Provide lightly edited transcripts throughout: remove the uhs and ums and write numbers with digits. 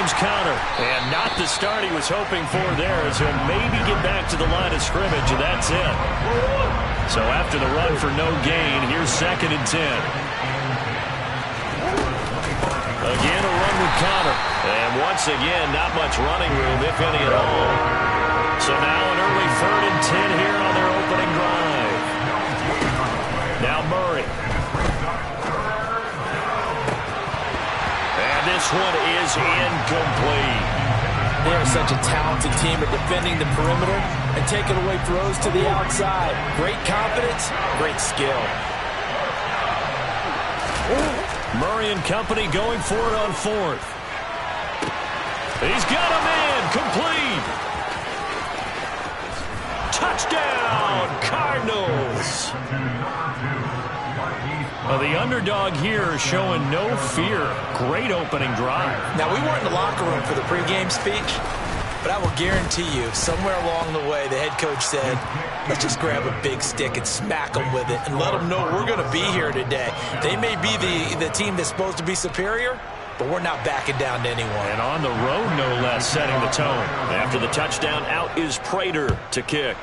James Conner. And not the start he was hoping for there, as he'll maybe get back to the line of scrimmage, and that's it. So after the run for no gain, here's 2nd and 10. Again, a run with Conner. And once again, not much running room, if any at all. So now an early 3rd and 10 here on their opening drive. Now Murray. And this one is incomplete. They are such a talented team at defending the perimeter and taking away throws to the outside. Great confidence, great skill. Murray and company going for it on 4th. He's got a man, complete. Touchdown, Cardinals. Well, the underdog here showing no fear. Great opening drive. Now, we weren't in the locker room for the pregame speech, but I will guarantee you, somewhere along the way, the head coach said, let's just grab a big stick and smack them with it and let them know we're going to be here today. They may be the team that's supposed to be superior, but we're not backing down to anyone. And on the road, no less, setting the tone. After the touchdown, out is Prater to kick.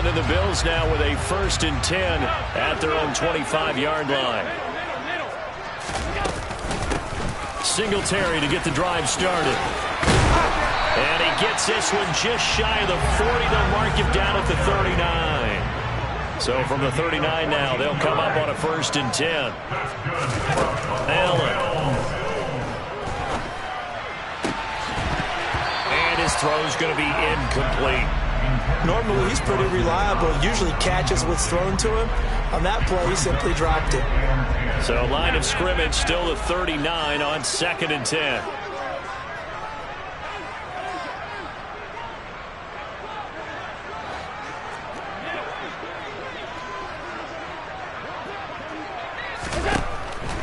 And the Bills now with a 1st and 10 at their own 25-yard line. Singletary to get the drive started. And he gets this one just shy of the 40. They'll mark him down at the 39. So from the 39 now, they'll come up on a 1st and 10. Allen. And his throw's going to be incomplete. Normally, he's pretty reliable. Usually catches what's thrown to him. On that play, he simply dropped it. So line of scrimmage still the 39 on 2nd and 10.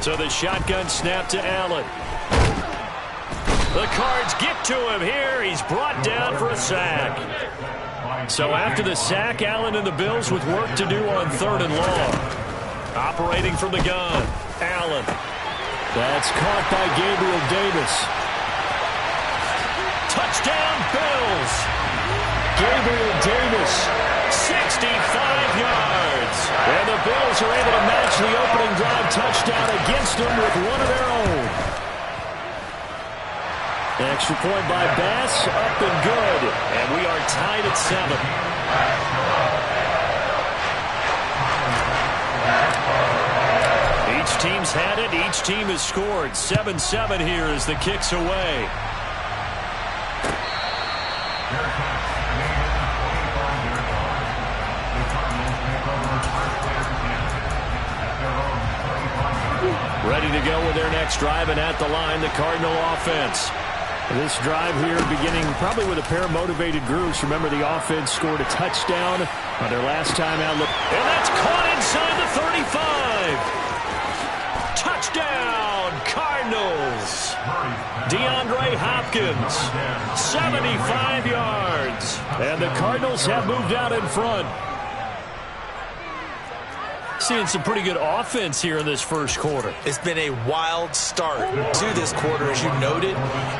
So the shotgun snap to Allen. The Cards get to him here. He's brought down for a sack. So after the sack, Allen and the Bills with work to do on 3rd and long. Operating from the gun, Allen. That's caught by Gabriel Davis. Touchdown, Bills. Gabriel Davis, 65 yards. And the Bills are able to match the opening drive touchdown against them with one of their own. Extra point by Bass, up and good. And we are tied at 7. Each team's had it. Each team has scored. 7-7 here as the kick's away. Ready to go with their next drive, and at the line, the Cardinal offense. This drive here beginning probably with a pair of motivated groups. Remember, the offense scored a touchdown on their last time out. And that's caught inside the 35. Touchdown, Cardinals. DeAndre Hopkins, 75 yards. And the Cardinals have moved out in front. Seeing some pretty good offense here in this first quarter. It's been a wild start to this quarter, as you noted.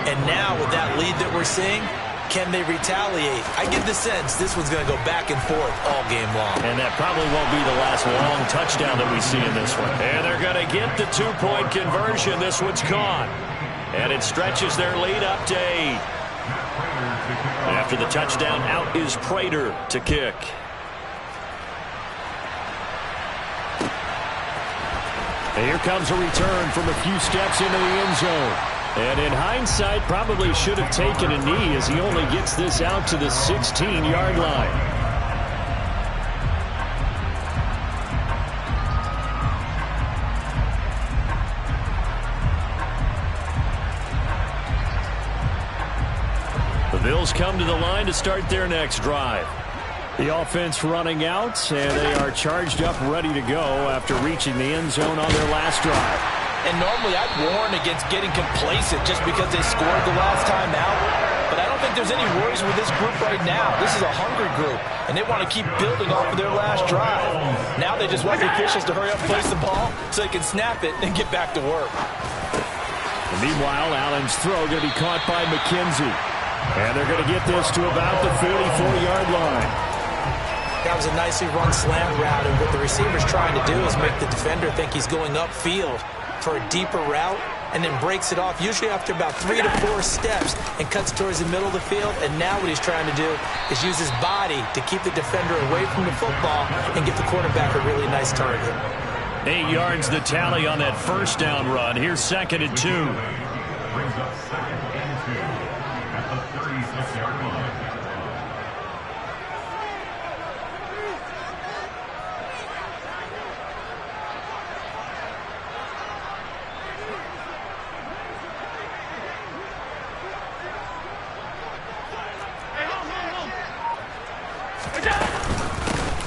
And now with that lead that we're seeing, can they retaliate? I get the sense this one's going to go back and forth all game long. And that probably won't be the last long touchdown that we see in this one. And they're going to get the 2-point conversion. This one's caught. And it stretches their lead up to 8. After the touchdown, out is Prater to kick. Here comes a return from a few steps into the end zone. And in hindsight, probably should have taken a knee as he only gets this out to the 16-yard line. Bills come to the line to start their next drive. The offense running out, and they are charged up, ready to go after reaching the end zone on their last drive. And normally I'd warn against getting complacent just because they scored the last time out. But I don't think there's any worries with this group right now. This is a hungry group, and they want to keep building off of their last drive. Now they just want the officials to hurry up, place the ball, so they can snap it and get back to work. And meanwhile, Allen's throw going to be caught by McKenzie. And they're going to get this to about the 34-yard line. That was a nicely run slant route, and what the receiver's trying to do is make the defender think he's going upfield for a deeper route, and then breaks it off, usually after about 3 to 4 steps, and cuts towards the middle of the field. And now what he's trying to do is use his body to keep the defender away from the football and get the quarterback a really nice target. 8 yards the tally on that first down run. Here's 2nd and 2. Brings up 2nd and 2 at the 36-yard line.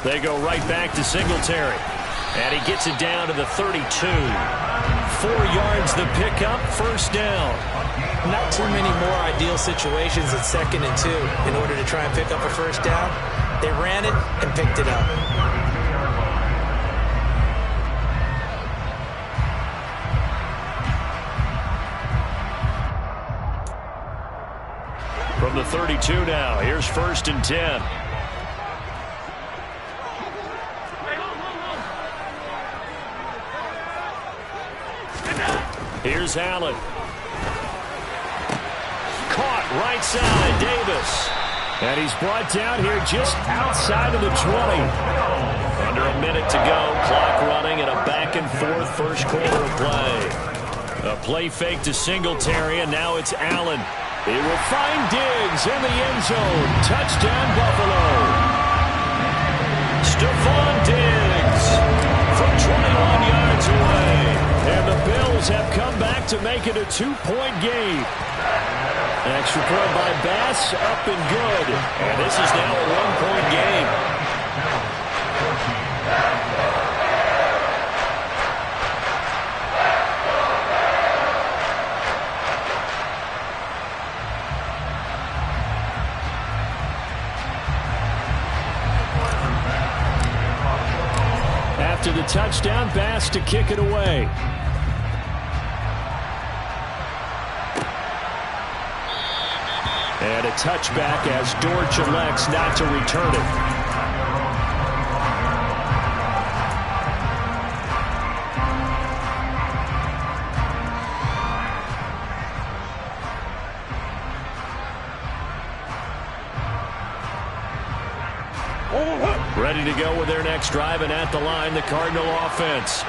They go right back to Singletary. And he gets it down to the 32. 4 yards the pickup, first down. Not too many more ideal situations at 2nd and 2 in order to try and pick up a first down. They ran it and picked it up. From the 32 now, here's 1st and 10. Here's Allen. Caught right side, Davis. And he's brought down here just outside of the 20. Under a minute to go, clock running, and a back-and-forth first quarter of play. A play fake to Singletary, and now it's Allen. He will find Diggs in the end zone. Touchdown, Buffalo. Stephon Diggs from 21 yards away. And the Bills have come back to make it a 2-point game. An extra point by Bass, up and good. And this is now a 1-point game. After the touchdown, Bass to kick it away. And a touchback as Dortch elects not to return it. Ready to go with their next drive, and at the line, the Cardinal offense.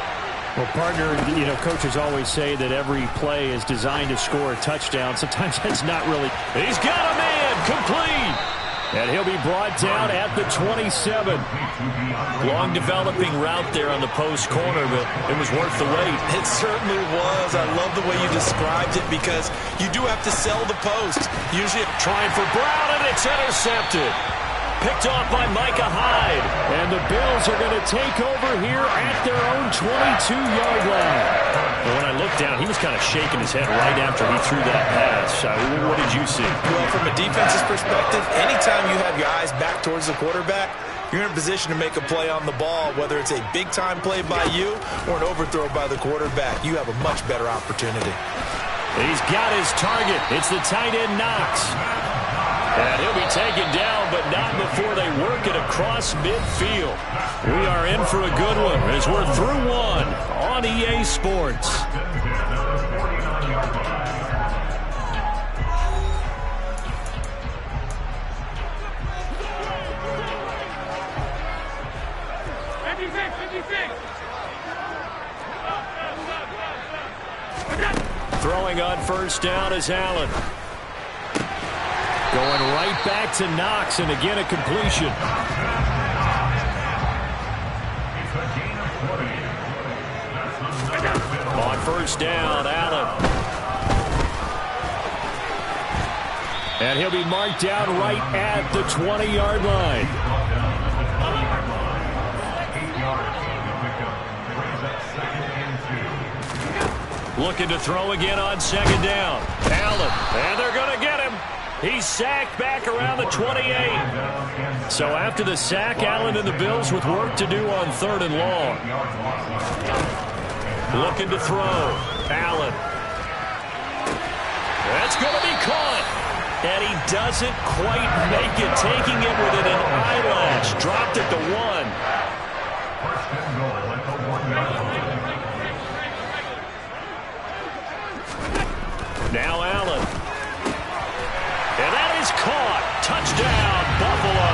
Well, partner, coaches always say that every play is designed to score a touchdown. Sometimes that's not really. He's got a man, complete. And he'll be brought down at the 27. Long developing route there on the post corner, but it was worth the wait. It certainly was. I love the way you described it because you do have to sell the post. Usually trying for Brown, and it's intercepted. Picked off by Micah Hyde. And the Bills are going to take over here at their own 22-yard line. And when I looked down, he was kind of shaking his head right after he threw that pass. What did you see? Well, from a defense's perspective, anytime you have your eyes back towards the quarterback, you're in a position to make a play on the ball, whether it's a big-time play by you or an overthrow by the quarterback. You have a much better opportunity. He's got his target. It's the tight end, Knox. And he'll be taken down, but not before they work it across midfield. We are in for a good one as we're through one on EA Sports. Throwing on first down is Allen. Going right back to Knox, and again a completion. On first down, Allen. And he'll be marked down right at the 20-yard line. 8 yards on the pickup. Brings up 2nd and 2. Looking to throw again on 2nd down. Allen, and they're going to get him. He's sacked back around the 28. So after the sack, Allen and the Bills with work to do on 3rd and long. Looking to throw. Allen. That's going to be caught. And he doesn't quite make it, taking it within an eyelash. Dropped it to 1. 1st and goal at the 1-yard line. Now Allen. And that is caught. Touchdown, Buffalo.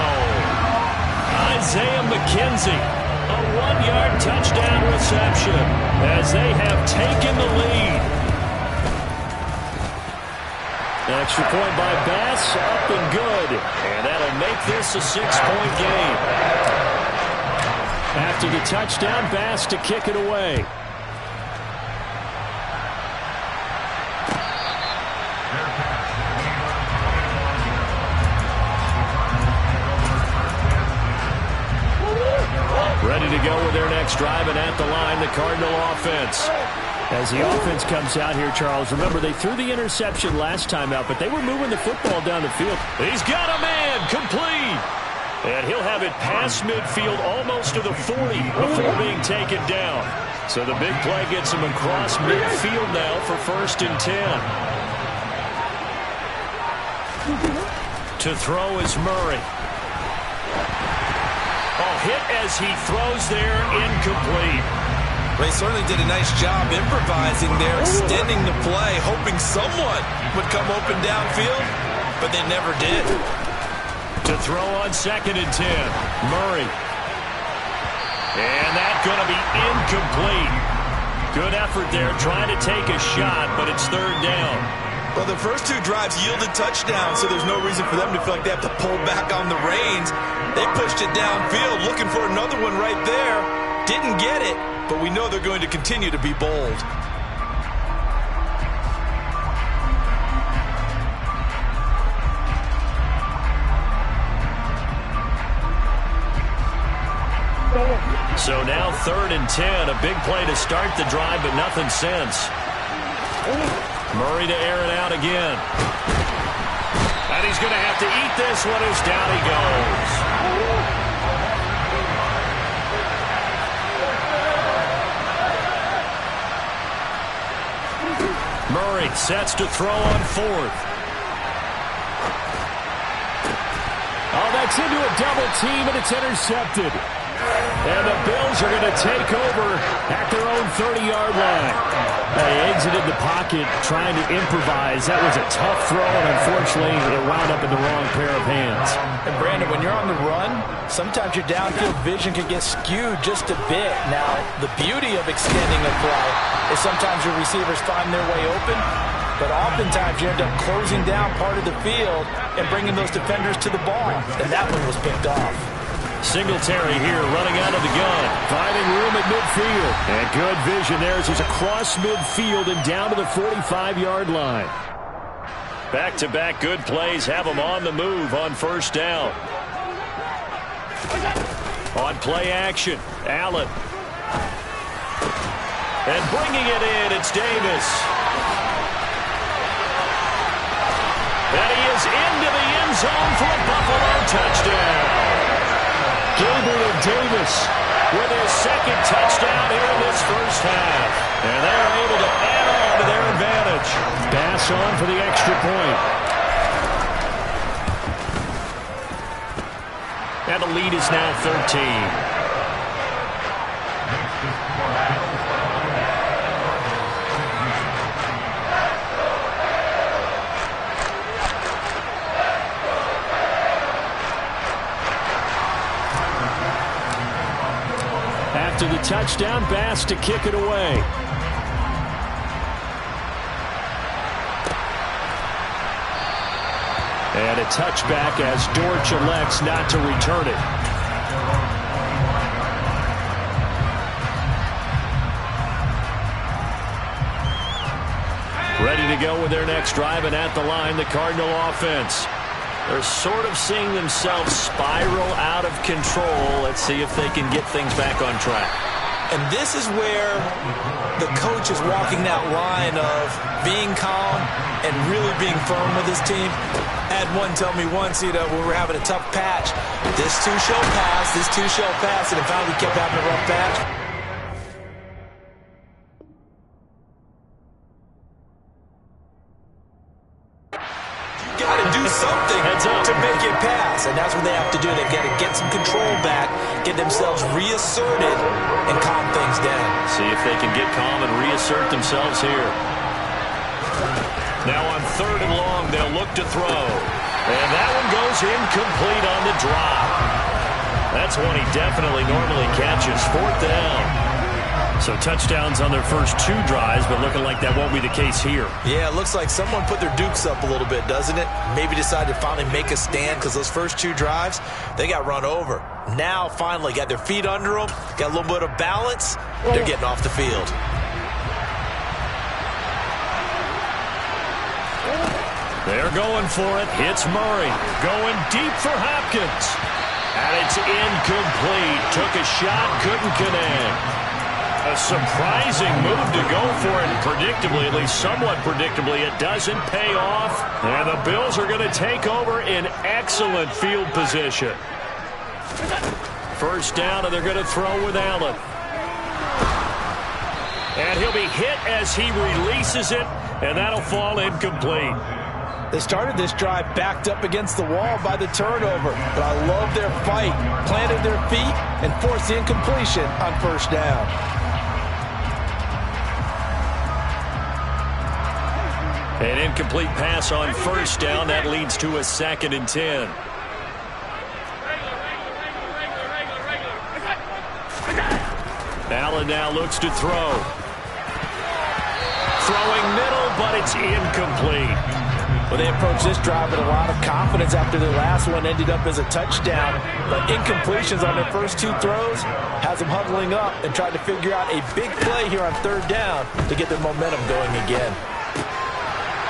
Isaiah McKenzie, a 1-yard touchdown reception as they have taken the lead. Extra point by Bass, up and good. And that'll make this a 6-point game. After the touchdown, Bass to kick it away. Ready to go with their next drive, and at the line, the Cardinal offense. As the offense comes out here, Charles, remember they threw the interception last time out, but they were moving the football down the field. He's got a man, complete. And he'll have it past midfield almost to the 40 before being taken down. So the big play gets him across midfield now for 1st and 10. To throw is Murray. Hit as he throws there, incomplete. They certainly did a nice job improvising there, extending the play, hoping someone would come open downfield, but they never did. To throw on 2nd and 10, Murray. And that's going to be incomplete. Good effort there, trying to take a shot, but it's 3rd down. Well, the first 2 drives yielded touchdowns, so there's no reason for them to feel like they have to pull back on the reins. They pushed it downfield, looking for another one right there. Didn't get it, but we know they're going to continue to be bold. So now 3rd and 10, a big play to start the drive, but nothing since. Murray to air it out again. And he's going to have to eat this one as down he goes. Murray sets to throw on 4th. Oh, that's into a double team, and it's intercepted. And the Bills are going to take over at their own 30-yard line. They exited the pocket trying to improvise. That was a tough throw, and unfortunately, it wound up in the wrong pair of hands. And, Brandon, when you're on the run, sometimes your downfield vision can get skewed just a bit. Now, the beauty of extending a play is sometimes your receivers find their way open, but oftentimes you end up closing down part of the field and bringing those defenders to the ball. And that one was picked off. Singletary here running out of the gun, finding room at midfield. And good vision there as he's across midfield and down to the 45-yard line. Back-to-back good plays have him on the move on 1st down. On play action, Allen. And bringing it in, it's Davis. And he is into the end zone for a Buffalo touchdown. Gabriel Davis with his 2nd touchdown here in this 1st half. And they're able to add on to their advantage. Bass on for the extra point. And the lead is now 13. After the touchdown, Bass to kick it away. And a touchback as Dortch elects not to return it. Ready to to go with their next drive, and at the line, the Cardinal offense. They're sort of seeing themselves spiral out of control. Let's see if they can get things back on track. And this is where the coach is walking that line of being calm and really being firm with his team. I had one tell me once, when we were having a tough patch, this too shall pass, this too shall pass, and finally we kept having a rough patch. You got to do something to make it pass, and that's what they have to do. They've got to get some control back, get themselves reasserted, and calm things down. See if they can get calm and reassert themselves here. Now on 3rd and long, they'll look to throw. And that one goes incomplete on the drop. That's one he definitely normally catches. 4th down. So touchdowns on their first 2 drives, but looking like that won't be the case here. Yeah, it looks like someone put their dukes up a little bit, doesn't it? Maybe decided to finally make a stand because those first 2 drives, they got run over. Now, finally, got their feet under them, got a little bit of balance. They're getting off the field. They're going for it. Hits Murray. Going deep for Hopkins. And it's incomplete. Took a shot, couldn't connect. A surprising move to go for it. Predictably, at least somewhat predictably, it doesn't pay off. And the Bills are going to take over in excellent field position. 1st down, and they're going to throw with Allen. And he'll be hit as he releases it, and that'll fall incomplete. They started this drive backed up against the wall by the turnover, but I love their fight. Planted their feet and forced the incompletion on 1st down. An incomplete pass on 1st down. That leads to a 2nd and 10. Allen now looks to throw. Throwing middle, but it's incomplete. Well, they approached this drive with a lot of confidence after their last one ended up as a touchdown. But incompletions on their first 2 throws has them huddling up and trying to figure out a big play here on 3rd down to get their momentum going again.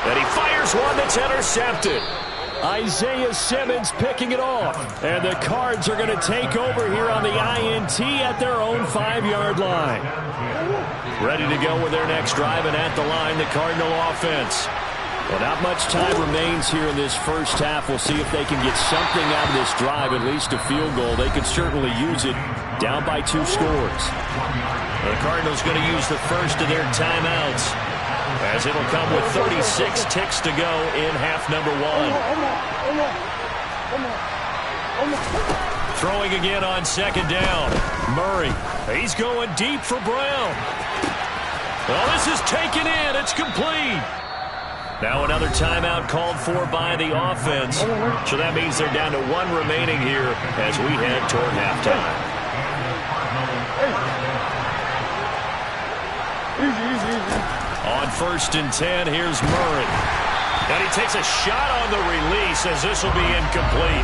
And he fires one that's intercepted. Isaiah Simmons picking it off. And the Cards are going to take over here on the INT at their own 5-yard line. Ready to go with their next drive, and at the line, the Cardinal offense. Well, not much time remains here in this first half. We'll see if they can get something out of this drive, at least a field goal. They could certainly use it down by 2 scores. The Cardinals going to use the first of their timeouts, as it'll come with 36 ticks to go in half number 1. Throwing again on 2nd down. Murray, he's going deep for Brown. Well, this is taken in. It's complete. Now another timeout called for by the offense. So that means they're down to 1 remaining here as we head toward halftime. On 1st and 10, here's Murray. And he takes a shot on the release as this will be incomplete.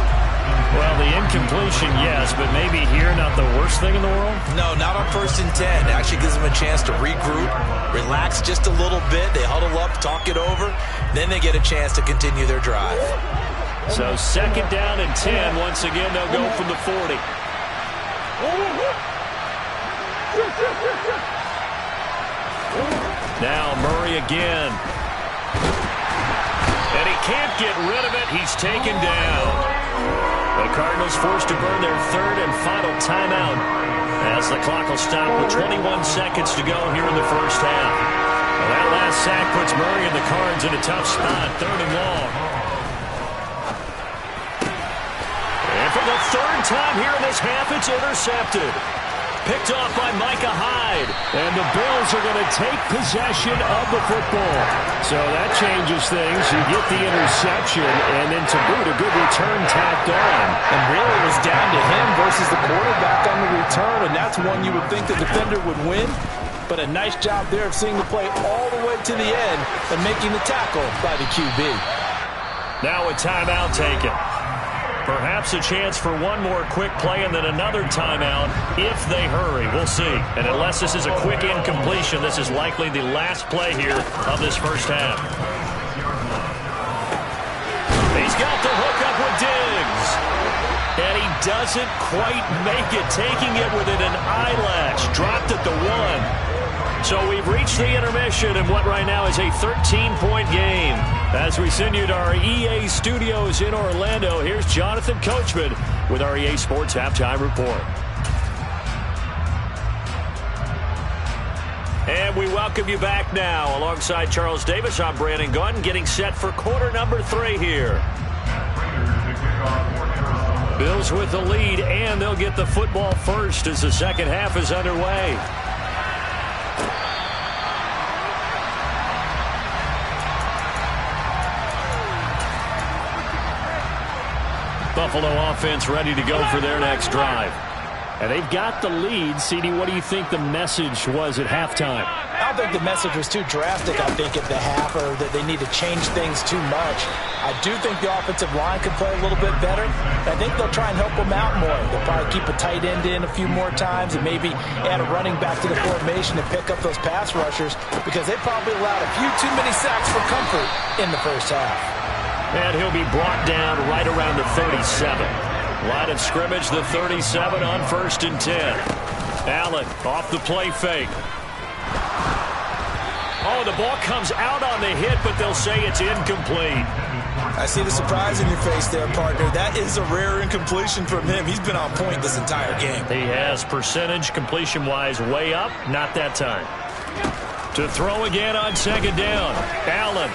Well, the incompletion, yes, but maybe here not the worst thing in the world? No, not on 1st and 10. It actually gives them a chance to regroup, relax just a little bit. They huddle up, talk it over. Then they get a chance to continue their drive. So 2nd down and 10. Once again, they'll go from the 40. Now Murray again. And he can't get rid of it. He's taken down. The Cardinals forced to burn their 3rd and final timeout as the clock will stop with 21 seconds to go here in the first half. Well, that last sack puts Murray and the Cards in a tough spot, 3rd and long. And for the 3rd time here in this half, it's intercepted. Picked off by Micah Hyde. And the Bills are going to take possession of the football. So that changes things. You get the interception, and then to boot, a good return tacked on. And really, it was down to him versus the quarterback on the return, and that's one you would think the defender would win. But a nice job there of seeing the play all the way to the end and making the tackle by the QB. Now a timeout taken. Perhaps a chance for one more quick play and then another timeout if they hurry. We'll see. And unless this is a quick incompletion, this is likely the last play here of this first half. He's got the hook up with Diggs. And he doesn't quite make it, taking it within an eyelash. Dropped at the 1. So we've reached the intermission in what right now is a 13-point game. As we send you to our EA studios in Orlando, here's Jonathan Coachman with our EA Sports Halftime Report. And we welcome you back now. Alongside Charles Davis, I'm Brandon Gunn, getting set for quarter number 3 here. Bills with the lead, and they'll get the football first as the second half is underway. Buffalo offense ready to go for their next drive. And they've got the lead. CD, what do you think the message was at halftime? I don't think the message was too drastic, I think, at the half, or that they need to change things too much. I do think the offensive line could play a little bit better. I think they'll try and help them out more. They'll probably keep a tight end in a few more times and maybe add a running back to the formation and pick up those pass rushers, because they probably allowed a few too many sacks for comfort in the first half. And he'll be brought down right around the 37. Line of scrimmage, the 37 on 1st and 10. Allen off the play fake. Oh, the ball comes out on the hit, but they'll say it's incomplete. I see the surprise in your face there, partner. That is a rare incompletion from him. He's been on point this entire game. He has percentage completion-wise way up. Not that time. To throw again on 2nd down. Allen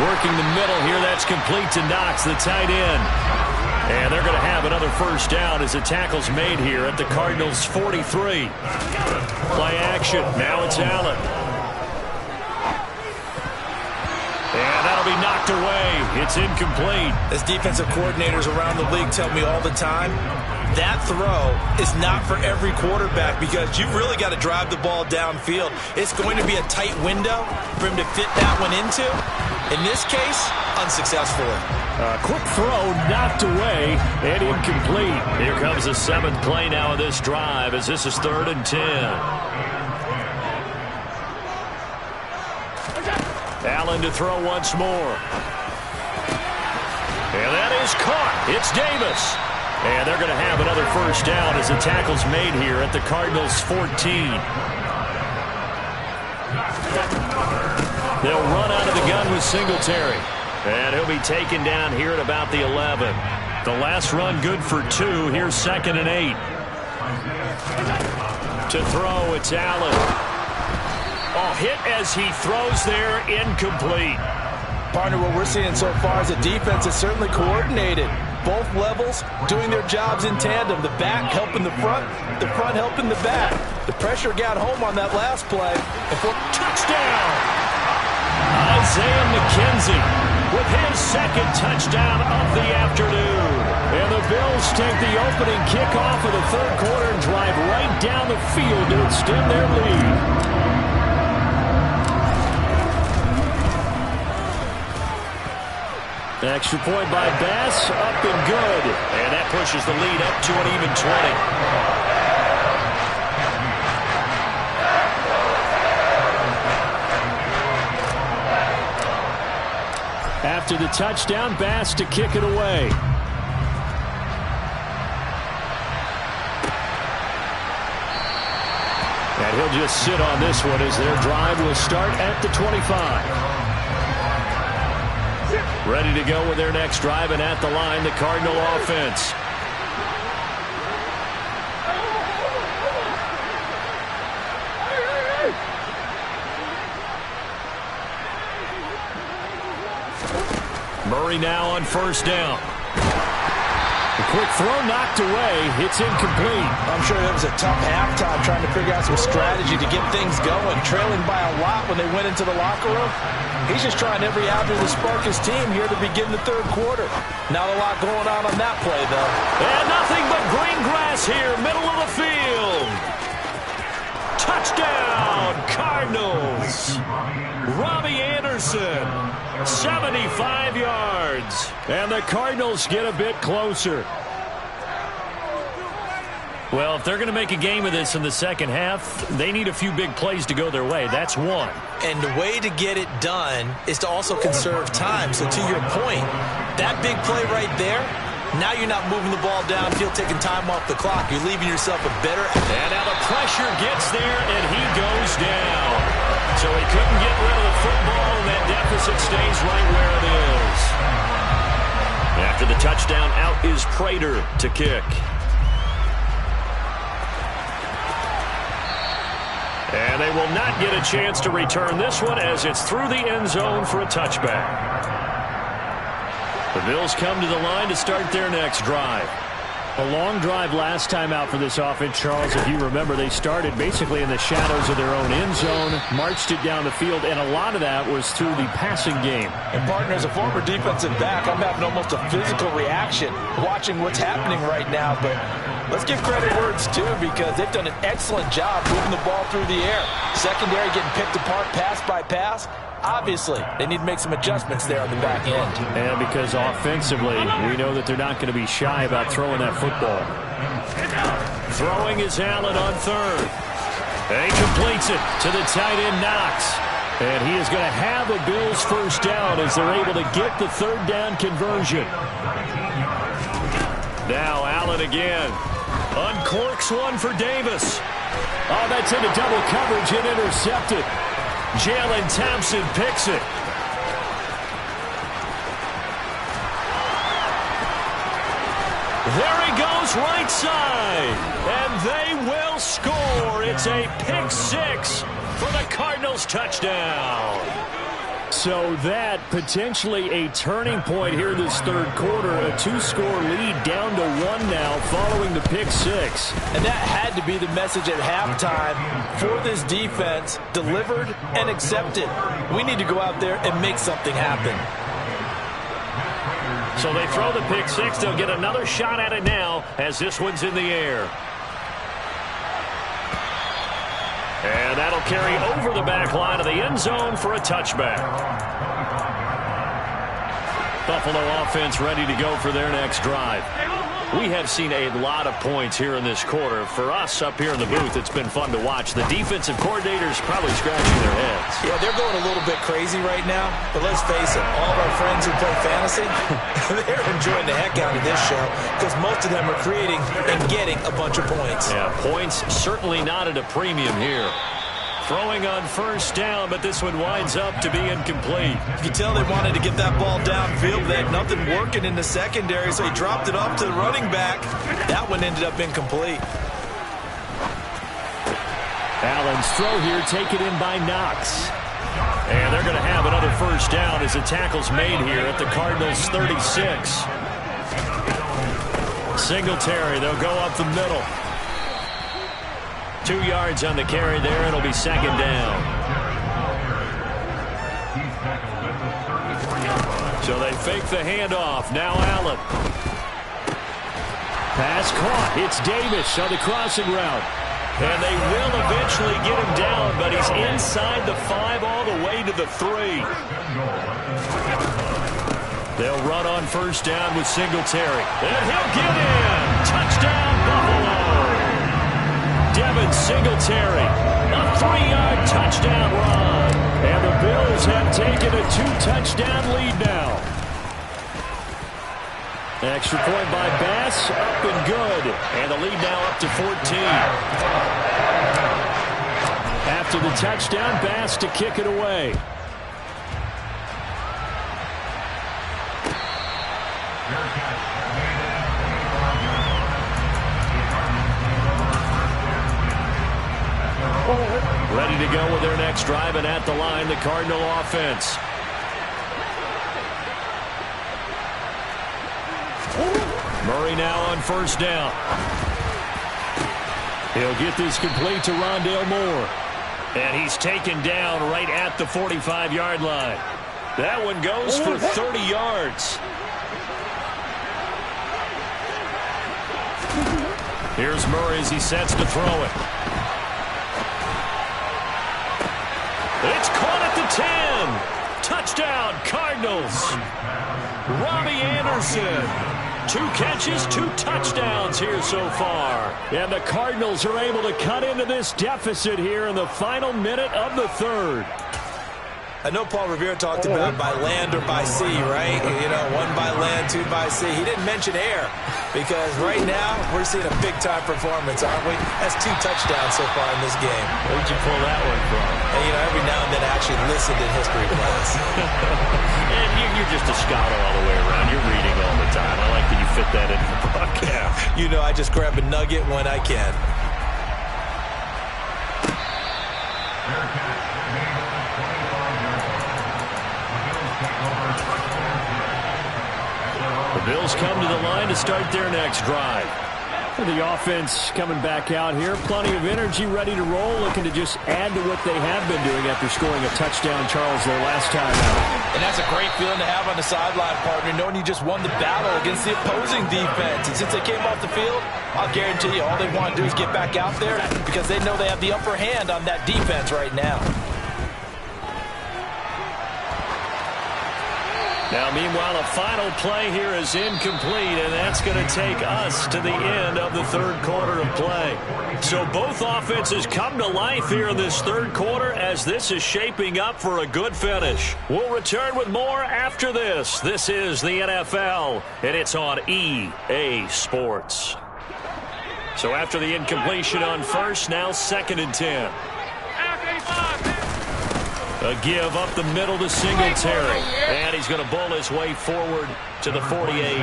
working the middle here. That's complete to Knox, the tight end. And they're going to have another first down as the tackle's made here at the Cardinals' 43. Play action. Now it's Allen. And that'll be knocked away. It's incomplete. As defensive coordinators around the league tell me all the time, that throw is not for every quarterback, because you've really got to drive the ball downfield. It's going to be a tight window for him to fit that one into. In this case, unsuccessfully. Quick throw knocked away and incomplete. Here comes the 7th play now of this drive, as this is 3rd and 10. Allen to throw once more. And that is caught. It's Davis. And they're going to have another first down as the tackle's made here at the Cardinals' 14. They'll run out of the gun with Singletary. And he'll be taken down here at about the 11. The last run good for 2. Here's 2nd and 8. To throw, it's Allen. Oh, hit as he throws there, incomplete. Partner, what we're seeing so far is a defense that's certainly coordinated. Both levels doing their jobs in tandem. The back helping the front helping the back. The pressure got home on that last play. And for touchdown! Isaiah McKenzie with his 2nd touchdown of the afternoon. And the Bills take the opening kickoff of the 3rd quarter and drive right down the field to extend their lead. Extra point by Bass, up and good. And that pushes the lead up to an even 20. After the touchdown, Bass to kick it away. And he'll just sit on this one as their drive will start at the 25. Ready to go with their next drive, and at the line, the Cardinal offense. Murray now on 1st down. The quick throw knocked away. It's incomplete. I'm sure that was a tough halftime trying to figure out some strategy to get things going. Trailing by a lot when they went into the locker room. He's just trying every avenue to spark his team here to begin the 3rd quarter. Not a lot going on that play, though. And nothing but green grass here, middle of the field. Touchdown, Cardinals. Robbie Anderson, 75 yards. And the Cardinals get a bit closer. Well, if they're going to make a game of this in the second half, they need a few big plays to go their way. That's one. And the way to get it done is to also conserve time. So to your point, that big play right there, now you're not moving the ball downfield, taking time off the clock. You're leaving yourself a better... And now the pressure gets there, and he goes down. So he couldn't get rid of the football, and that deficit stays right where it is. After the touchdown, out is Prater to kick. And they will not get a chance to return this one as it's through the end zone for a touchback. The Bills come to the line to start their next drive. A long drive last time out for this offense, Charles. If you remember, they started basically in the shadows of their own end zone, marched it down the field, and a lot of that was through the passing game. And, partner, as a former defensive back, I'm having almost a physical reaction watching what's happening right now. But let's give credit where it's due because they've done an excellent job moving the ball through the air. Secondary getting picked apart pass by pass. Obviously, they need to make some adjustments there on the back end. And because offensively, we know that they're not going to be shy about throwing that football. Throwing is Allen on third. And he completes it to the tight end, Knox. And he is going to have a Bills first down as they're able to get the third down conversion. Now Allen again. Uncorks one for Davis. Oh, that's into double coverage and intercepted. Jalen Thompson picks it. There he goes right side. And they will score. It's a pick six for the Cardinals touchdown. So that potentially a turning point here this third quarter. A two-score lead down to one now following the pick six. And that had to be the message at halftime for this defense. Delivered and accepted. We need to go out there and make something happen. So they throw the pick six. They'll get another shot at it now as this one's in the air. And that'll carry over the back line of the end zone for a touchback. Buffalo offense ready to go for their next drive. We have seen a lot of points here in this quarter. For us up here in the booth, it's been fun to watch. The defensive coordinators probably scratching their heads. Yeah, they're going a little bit crazy right now. But let's face it, all of our friends who play fantasy, they're enjoying the heck out of this show because most of them are creating and getting a bunch of points. Yeah, points certainly not at a premium here. Throwing on first down, but this one winds up to be incomplete. You can tell they wanted to get that ball downfield. They had nothing working in the secondary, so he dropped it off to the running back. That one ended up incomplete. Allen's throw here taken in by Knox. And they're going to have another first down as the tackle's made here at the Cardinals' 36. Singletary, they'll go up the middle. 2 yards on the carry there. It'll be second down. So they fake the handoff. Now Allen. Pass caught. It's Davis on the crossing route. And they will eventually get him down, but he's inside the 5 all the way to the 3. They'll run on first down with Singletary. And he'll get in. Touchdown, Buffalo. Devin Singletary, a 3-yard touchdown run. And the Bills have taken a 2-touchdown lead now. Extra point by Bass, up and good. And the lead now up to 14. After the touchdown, Bass to kick it away. Ready to go with their next drive, and at the line, the Cardinal offense. Murray now on first down. He'll get this complete to Rondale Moore. And he's taken down right at the 45-yard line. That one goes for 30 yards. Here's Murray as he sets to throw it. It's caught at the 10. Touchdown, Cardinals. Robbie Anderson 2 catches, 2 touchdowns here so far. And the Cardinals are able to cut into this deficit here in the final minute of the third. I know Paul Revere talked about by land or by sea, right? You know, 1 by land, 2 by sea. He didn't mention air because right now we're seeing a big-time performance, aren't we? That's 2 touchdowns so far in this game. Where'd you pull that one from? And, you know, every now and then I actually listened in history class. And you're just a scholar all the way around. You're reading all the time. I like that you fit that into the broadcast. You know, I just grab a nugget when I can. The Bills come to the line to start their next drive. The offense coming back out here. Plenty of energy, ready to roll, looking to just add to what they have been doing after scoring a touchdown, Charles, their last time out. And that's a great feeling to have on the sideline, partner, knowing you just won the battle against the opposing defense. And since they came off the field, I'll guarantee you all they want to do is get back out there because they know they have the upper hand on that defense right now. Now, meanwhile, a final play here is incomplete, and that's going to take us to the end of the third quarter of play. So both offenses come to life here in this third quarter as this is shaping up for a good finish. We'll return with more after this. This is the NFL, and it's on EA Sports. So after the incompletion on first, now 2nd and 10. A give up the middle to Singletary. And he's going to bowl his way forward to the 48.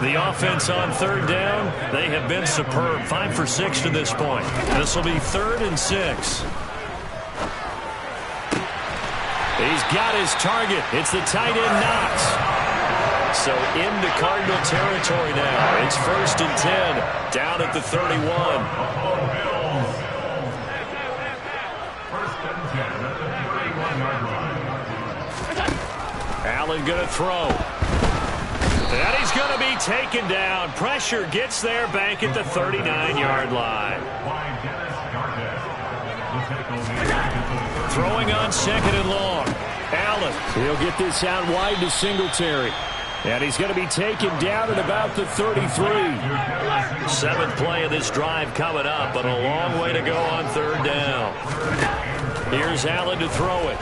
The offense on 3rd down, they have been superb. 5 for 6 to this point. This will be 3rd and 6. He's got his target. It's the tight end, Knox. So into Cardinal territory now. It's 1st and 10. Down at the 31. Allen going to throw. And he's going to be taken down. Pressure gets there back at the 39-yard line. Throwing on 2nd and long. Allen. He'll get this out wide to Singletary. And he's going to be taken down at about the 33. 7th play of this drive coming up, but a long way to go on 3rd down. Here's Allen to throw it.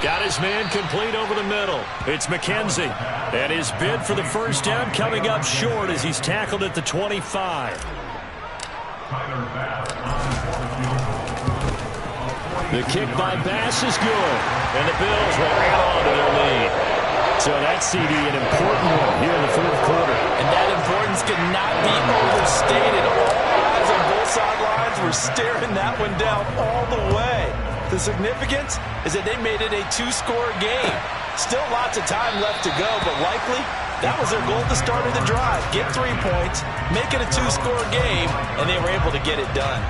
Got his man complete over the middle. It's McKenzie. And his bid for the first down coming up short as he's tackled at the 25. The kick by Bass is good. And the Bills will add on to their lead. So that CD, an important one here in the 4th quarter. And that importance cannot be overstated. All eyes on both sidelines were staring that one down all the way. The significance is that they made it a 2-score game. Still lots of time left to go, but likely that was their goal at the start of the drive. Get 3 points, make it a 2-score game, and they were able to get it done.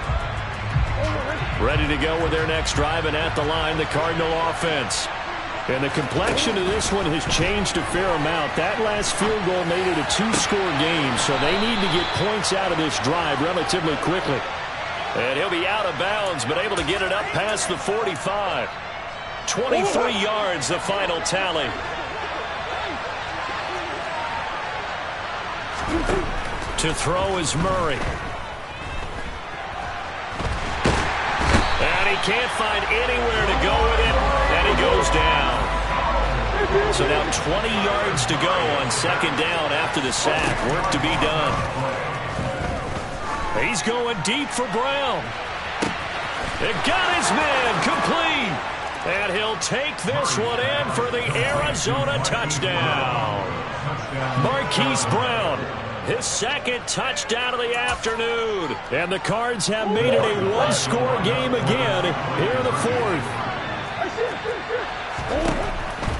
Ready to go with their next drive, and at the line, the Cardinal offense. And the complexion of this one has changed a fair amount. That last field goal made it a 2-score game, so they need to get points out of this drive relatively quickly. And he'll be out of bounds, but able to get it up past the 45. 23 yards, the final tally. To throw is Murray. And he can't find anywhere to go with it, and he goes down. So now 20 yards to go on 2nd down after the sack. Work to be done. He's going deep for Brown. It got his man complete. And he'll take this one in for the Arizona touchdown. Marquise Brown, his 2nd touchdown of the afternoon. And the Cards have made it a 1-score game again here in the 4th.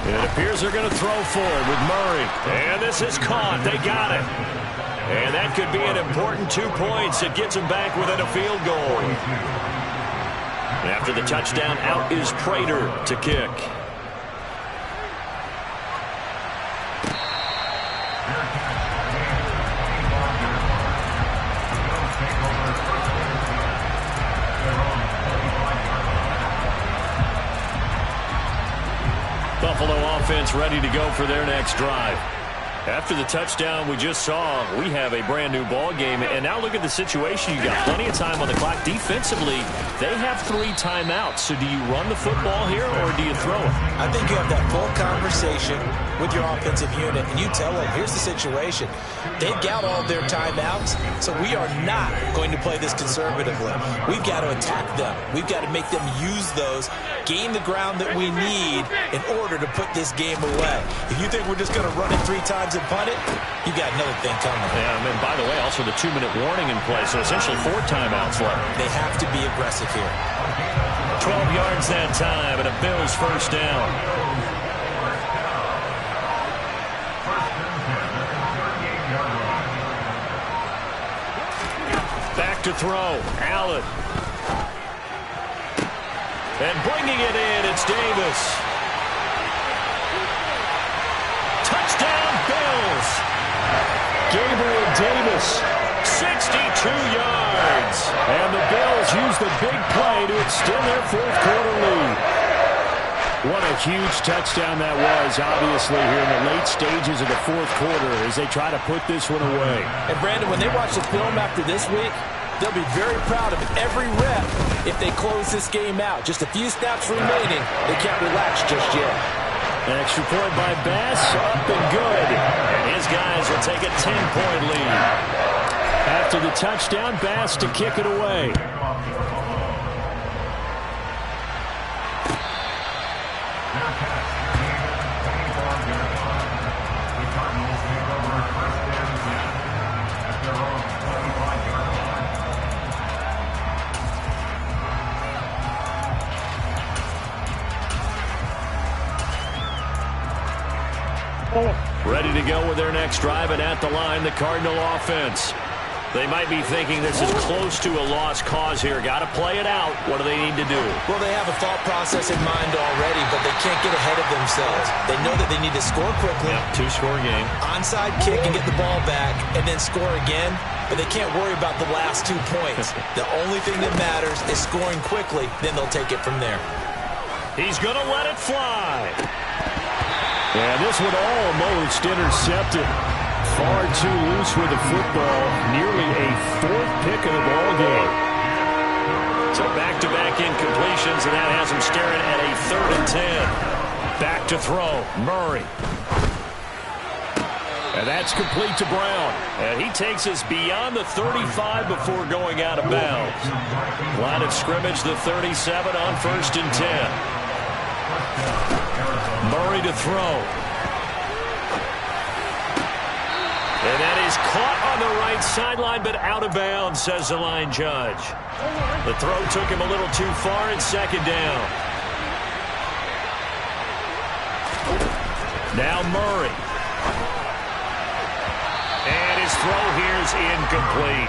It appears they're going to throw for it with Murray. And this is caught. They got it. And that could be an important 2 points. It gets them back within a field goal. After the touchdown, out is Prater to kick. Buffalo offense ready to go for their next drive. After the touchdown we just saw, we have a brand new ball game. And now look at the situation. You got plenty of time on the clock. Defensively, they have 3 timeouts. So do you run the football here or do you throw it? I think you have that full conversation with your offensive unit, and you tell them, here's the situation. They've got all their timeouts, so we are not going to play this conservatively. We've got to attack them. We've got to make them use those, gain the ground that we need in order to put this game away. If you think we're just going to run it 3 times and punt it, you got another thing coming. Yeah, and by the way, also the 2-minute warning in play, so essentially 4 timeouts left. They have to be aggressive here. 12 yards that time, and a Bills first down. Back to throw. Allen. And bringing it in, it's Davis. Touchdown, Bills. Gabriel Davis, 62 yards. And the Bills use the big play to extend their 4th quarter lead. What a huge touchdown that was, obviously, here in the late stages of the 4th quarter as they try to put this one away. And, Brandon, when they watch the film after this week, they'll be very proud of every rep if they close this game out. Just a few snaps remaining. They can't relax just yet. An extra point by Bass, up and good. And his guys will take a 10-point lead. After the touchdown, Bass to kick it away. Ready to go with their next drive, and at the line, the Cardinal offense. They might be thinking this is close to a lost cause here. Got to play it out. What do they need to do? Well, they have a thought process in mind already, but they can't get ahead of themselves. They know that they need to score quickly. Yep, 2-score game. Onside kick and get the ball back, and then score again. But they can't worry about the last 2 points. The only thing that matters is scoring quickly. Then they'll take it from there. He's going to let it fly. And this one almost intercepted. Far too loose with the football. Nearly a 4th pick of the ball game. So back-to-back incompletions, and that has him staring at a 3rd and 10. Back to throw. Murray. And that's complete to Brown. And he takes us beyond the 35 before going out of bounds. Line of scrimmage, the 37 on 1st and 10. Murray to throw. And that is caught on the right sideline, but out of bounds, says the line judge. The throw took him a little too far, and 2nd down. Now Murray. And his throw here is incomplete.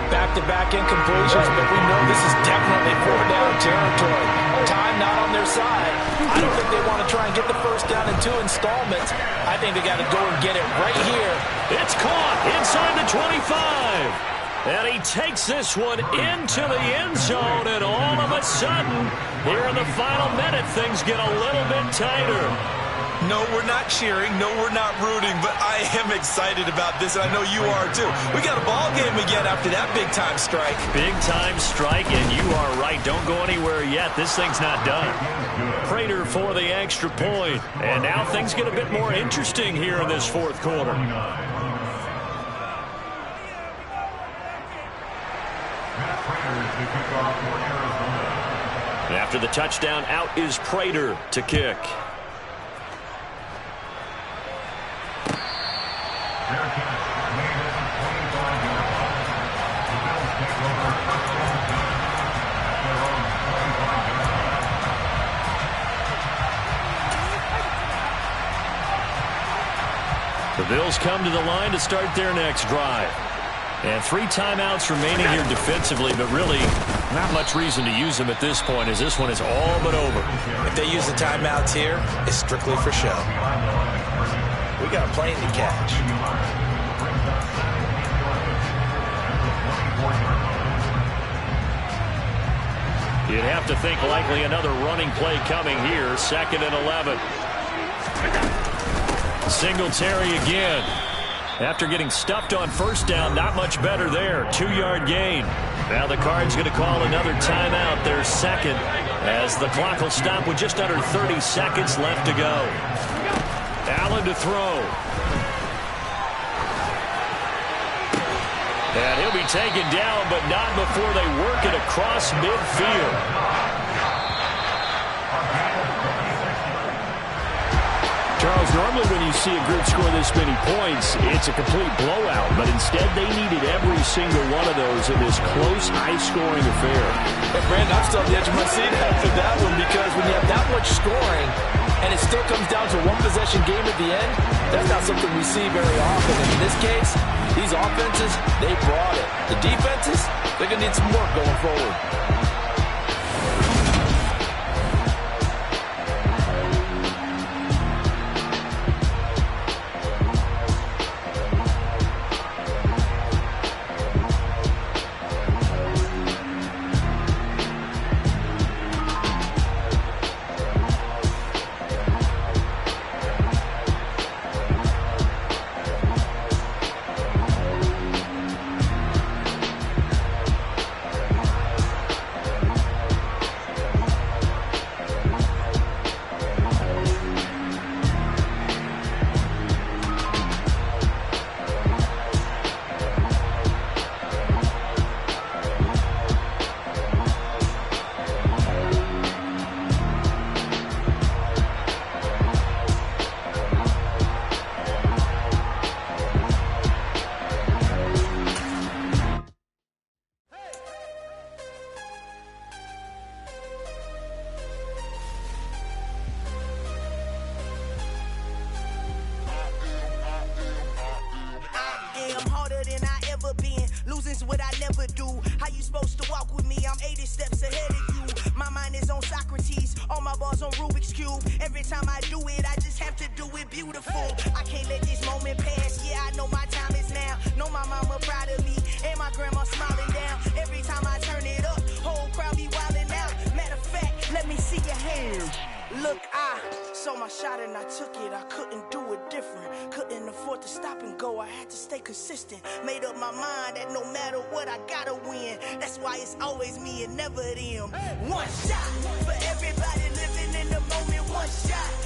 Back-to-back incompletions, but we know this is definitely 4th-down territory. Time not on their side. I don't think they want to try and get the 1st down in 2 installments. I think they got to go and get it right here. It's caught inside the 25. And he takes this one into the end zone, and all of a sudden, here in the final minute, things get a little bit tighter. No, we're not cheering. No, we're not rooting, but I am excited about this, and I know you are too. We got a ball game again after that big-time strike. Big-time strike, and you are right. Don't go anywhere yet. This thing's not done. Prater for the extra point, and now things get a bit more interesting here in this 4th quarter. After the touchdown, out is Prater to kick. The Bills come to the line to start their next drive. And 3 timeouts remaining here defensively, but really not much reason to use them at this point, as this one is all but over. If they use the timeouts here, it's strictly for show. We got a plane to catch. You'd have to think likely another running play coming here. 2nd and 11. Singletary again. After getting stuffed on first down, not much better there. 2-yard gain. Now the Cards going to call another timeout, their second, as the clock will stop with just under 30 seconds left to go. Allen to throw. And he'll be taken down, but not before they work it across midfield. Charles, normally when you see a group score this many points, it's a complete blowout. But instead, they needed every single one of those in this close, high-scoring affair. But, Brandon, I'm still on the edge of my seat after that one, because when you have that much scoring and it still comes down to one-possession game at the end, that's not something we see very often. And in this case, these offenses, they brought it. The defenses, they're going to need some work going forward. What I never do. How you supposed to walk with me? I'm 80 steps ahead of you. My mind is on Socrates, all my balls on Rubik's Cube. Every time I do it, I just have to do it beautiful. I can't let this moment pass. Yeah, I know my time is now. Know my mama proud of me, and my grandma smiling down. Every time I turn it up, whole crowd be wilding out. Matter of fact, let me see your hands. Look, I saw my shot and I took it. I couldn't do it different. Couldn't afford to stop and go. I had to stay consistent. Made up my mind that no matter what, I gotta win. That's why it's always me and never them. One shot for everybody living in the moment. One shot.